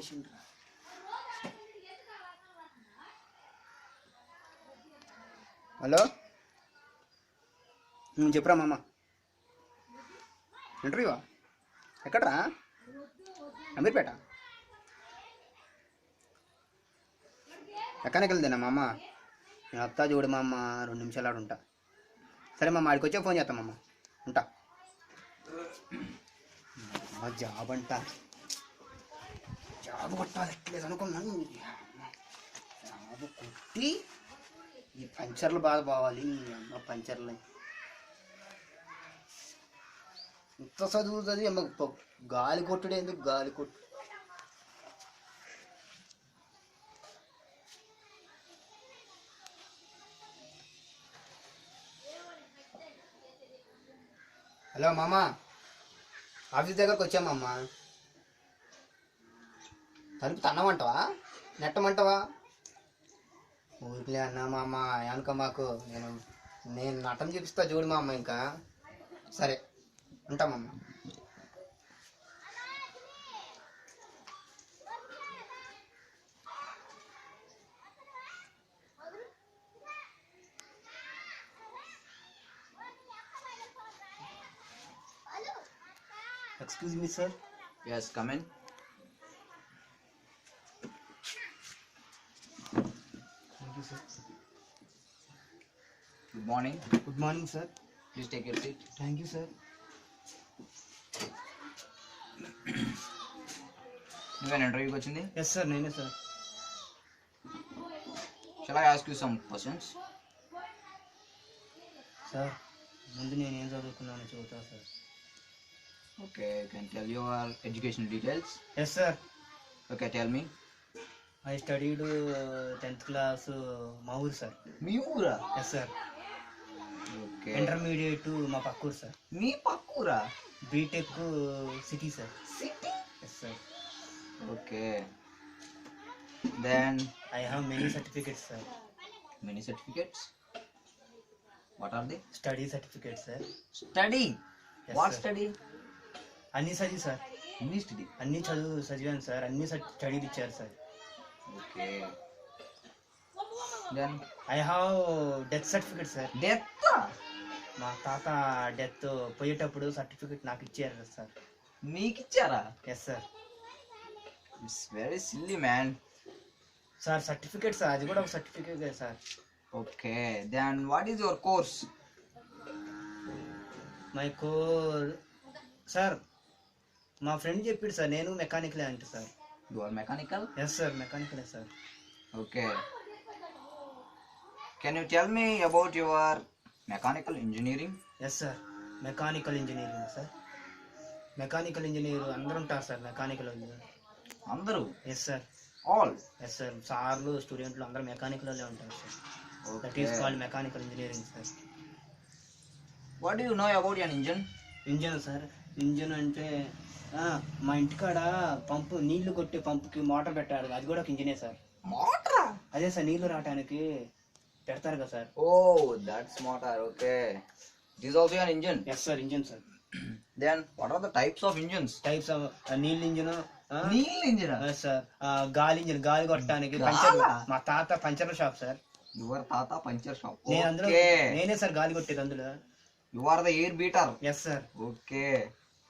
చేసిండ్రా. హలో చెప్పురా మామ. ఇంటర్వ్యూ ఎక్కడ్రా? అమీర్పేట. ఎక్కడికి వెళ్దేనా మామ? నేను వస్తా చూడు మా అమ్మ, 2 నిమిషాలు ఆడు ఉంటా. సరే మామ, ఆడికి వచ్చే ఫోన్ చేస్తాం మామ, ఉంటా. జాబ్ అంట, జాబ్ కొట్టాలి ఎట్లేదు అనుకున్నాను. జాబ్ కొట్టి ఈ పంచర్లు బాగా పోవాలి. అమ్మ పంచర్లు ఇంత చదువుతుంది అమ్మ. గాలి కొట్టుడు ఎందుకు? గాలి కొట్టు. హలో మామ, ఆఫీస్ దగ్గరకు వచ్చామమ్మా. తలుపు తన్నమంటావా, నెట్టమంటావా? ఊరికే అన్నా మామ, అనుక మాకు. నేను నటన చూపిస్తా చూడు మా అమ్మ. ఇంకా సరే ఉంటామమ్మ. Excuse me, sir. Yes, come in. Thank you, sir. Good morning. Good morning, sir. Please take your seat. Thank you, sir. నువ్వేనా ఇంటర్వ్యూకి వచ్చింది? Yes, sir. నేనే sir. Shall I ask you some questions? Sir, ముందు నేనేం చదువుకున్నానో చెబుతా sir. Okay, you can tell your education details. Yes, sir. Okay, tell me. I studied 10th class మా ఊరు sir. మీ ఊరా? Yes, sir. Okay. ఇంటర్మీడియట్ మా పక్కూరు sir. మీ పక్కూరా? B Tech city sir. City? Yes, sir. Okay. Then I have many certificates, sir. many certificates. What are they? Study certificates, sir. Study. Yes, What sir. study? అన్నీ చదివి sir. Any study. అన్నీ చదివాను sir. అన్నీ స్టడీలు ఇచ్చారు sir. Okay. Then I have death certificate sir. death. మా తాత death పోయేటప్పుడు certificate నాకు ఇచ్చారు సార్. మీకు ఇచ్చారా? Yes sir. It's very silly, man. Sir certificate sir, అది కూడా ఒక certificate sir. Okay, then what is your course? My core sir, మా ఫ్రెండ్ చెప్పాడు సార్, నేను మెకానికలే అంటే sir. You are mechanical? Yes sir, మెకానికలే sir. Okay. Can you tell me about your mechanical engineering? Yes sir, mechanical engineering sir. Mechanical engineer అందరూ ఉంటారు sir mechanical engineer. అందరూ? Yes sir. All? Yes sir, సార్లు స్టూడెంట్లు అందరూ మెకానికల్లో ఉంటారు sir. That is Okay. Called mechanical engineering sir. What do you know about an engine? Engine sir, engine అంటే మా ఇంటికాడ పంపు, నీళ్లు కొట్టే పంపుకి మోటార్ పెట్టారు, అది కూడా ఒక ఇంజనే సార్. Motor? అదే సార్, నీళ్లు రావడానికి పెడతారు కదా sir. Oh, that's motor. Okay. This is also an engine. Yes sir, engine sir. Then what are the types of engines? Types of నీళ్ళ ఇంజన్. Neil engine. సార్, గాలి ఇంజన్, గాలి కొట్టడానికి. గాలా? పంచర్, మా తాత puncture shop sir. Your tata puncture shop. నేను అందులో, Okay. నేనే సార్ గాలి కొట్టేది అందులో. You are the air beater. Yes sir. Okay.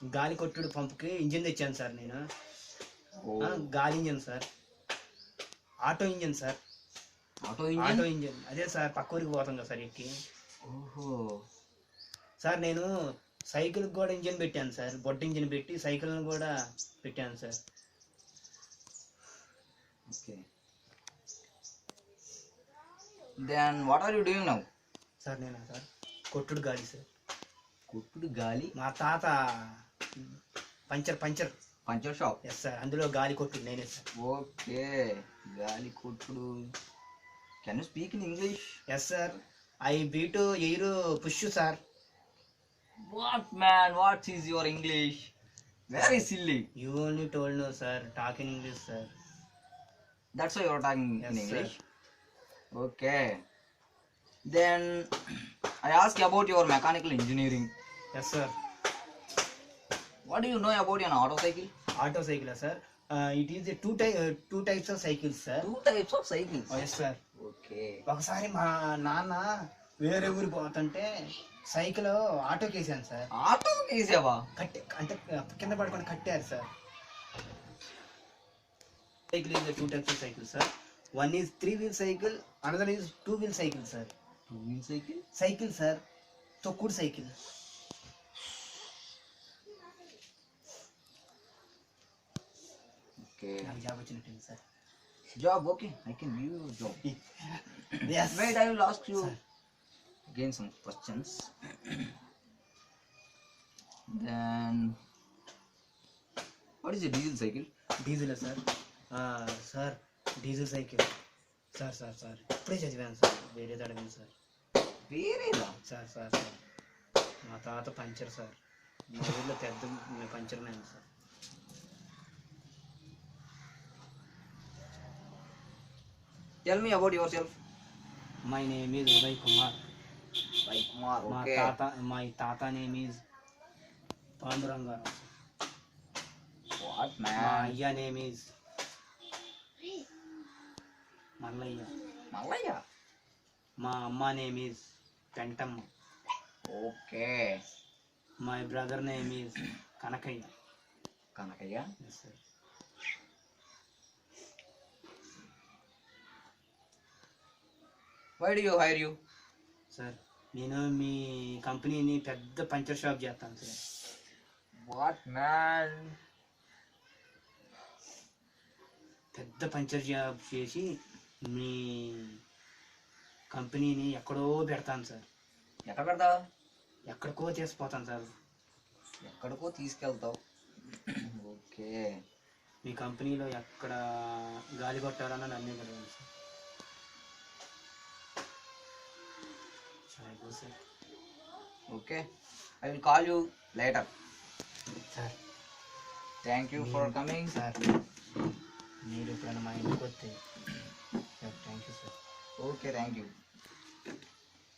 గాలి కొట్టుడు పంపుకి ఇంజిన్ తెచ్చాను సార్ నేను. Oh. గాలి engine sir. Auto engine sir. Auto engine? Auto engine అదే సార్, పక్క ఊరికి పోతాం కదా సార్ ఎక్కి. Oh. సార్ నేను సైకిల్ కూడా ఇంజన్ పెట్టాను సార్. బొడ్డు ఇంజన్ పెట్టి సైకిల్ని కూడా పెట్టాను sir. Okay. Then what are you doing now? Sir నేనా సార్, కొట్టుడు గాలి సార్. కొట్టుడు గాలి. మా తాత puncture puncture shop. Yes sir, అందులో గాలి కొట్టుడు నేనే సార్. ఓకే, గాలి కొట్టుడు. Can you speak in English? Yes sir, I beat air push sir. What man, what is your English? Very silly. You only told no sir, talk in English sir. That's why your talking Yes, in sir. English. Okay, then I ask about your mechanical engineering. Yes sir. What do you know about an auto cycle? Auto సైకిలా sir? It is two types of cycles sir. 2 types of cycles. Yes sir. Okay. ఒకసారి మా నాన్న వేరే ఊరి పోతుంటే cycle ఆటోకి వేసాను sir. Auto వేసావా? అంటే కింద పడుకొని కట్టారు sir. Cycle is 2 types of cycle sir. One is 3 wheel cycle, another is 2 wheel cycle sir. 2 wheel cycle? Cycle sir, తొక్కుడు సైకిల్. Okay. నాకు జాబ్ వచ్చినట్టుంది sir. Job, okay. I can give you a job. Yes. Wait, I will ask you Sir. again some questions. Then, what is a diesel cycle? Diesel sir. Sir diesel cycle sir sir sir ఇప్పుడే చదివాను sir, వేరే అడిగాను sir. వేరేదా? Sir sir sir మా తాత puncture sir, మా ఊళ్ళో పెద్ద puncture man sir. Tell me about yourself. My name is Uday Kumar. Like Kumar, మా okay. తాత నేమ్ ఈజ్ పాండురంగారావు. What మా man? అయ్య నేమ్ ఈజ్ మల్లయ్య. Malaya. మా అమ్మ name is Pentamma. Okay. My brother name is Kanakayya. Kanakaya. Yes, sir. Why do you hire you? Sir నేను మీ కంపెనీని పెద్ద puncture shop చేస్తాను సార్. What man? పెద్ద పంచర్ షాప్ చేసి మీ కంపెనీని ఎక్కడో పెడతాను సార్. ఎక్కడ పెడతావు? ఎక్కడికో తీసుకుపోతాను సార్. ఎక్కడికో తీసుకెళ్తావు. ఓకే. మీ కంపెనీలో ఎక్కడ గాలి కొట్టాలన్నా నన్నే పెడతాను sir. Sir okay. I will call you later. Sir thank you for coming. Sir మీరు ఎప్పుడైనా మా ఇంటికి వస్తే sir thank you sir. Okay, thank you.